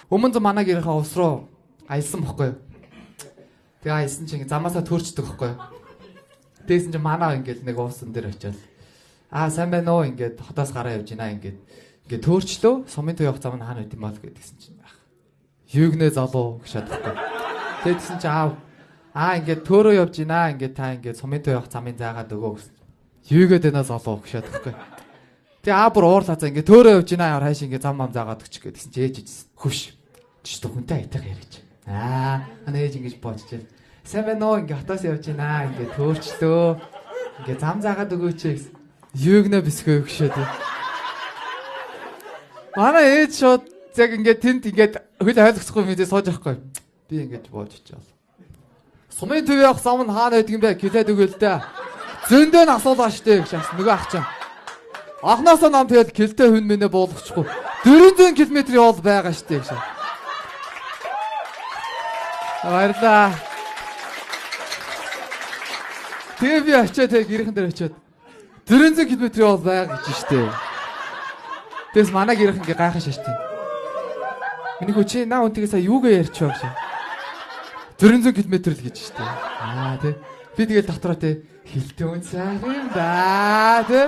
Өмнө манай гэрийнхээ ус руу аялсан бохгүй юу? Тэгээ аялсан чинь замаасаа төрчдөг бохгүй юу? Тэгсэн чинь манаа ингээд нэг уусан дээр очиод сайн байна уу ингээд хотоос гараа явж байна ингээд төөрчлөө сумын төв явах зам нь хаана байт юм бол гэдгсэн чинь юугнээ залуу гэж бодохгүй. Тэгсэн чинь ингээд төөрөө явж байна ингээд та ингээд сумын төв явах замын заагаад өгөө гэсэн. Юугээд байна залуу гэж бодохгүй. Тэгээ бүр уурлаа ингээд төөрөө явж байна хайш ингээд зам заагаад өгч гэдгсэн чинь ээж ижсэн. Хөвш. Чи хүнтэй айтайгаа яриач. Ана ээж ингэж бодчихээ. Сайн байна уу ингээд хотоос явж байна ингээд төөрчлөө. Ингээд зам заагаад өгөөч гэсэн. Юугнээ бисгөө өгшөөд. Манай ээж шууд яг ингээд тэнд ингээд хөл ойлгохгүй мэдээ сууж байхгүй. Би ингээд бодчихжээ. Сумын төв явах зам нь хаана байдаг юм бэ? Гэлээд өгөөл дээ. Зөндөө нь асуулаа штэ гэж бас нөгөө ах чам. Анхнаасаа нам тэгэл гэлтэй хүн мэнэ буулгачихгүй. 400 км явал байгаа штэ гэж. Баярлаа. Тэгээ би очиод гэрхэн дээр очиод 400 км явал байгаа гэж штэ. Тэс манай гэрхэн ингээ гайхаж штэ. Миний хүчээ наа үнтэйгээ сая юугээ ярьчихваа гэж. 400 км л гэж штэ. Тий. Би тэгэл дотроо тий хилтэй үн сайн юм да тий.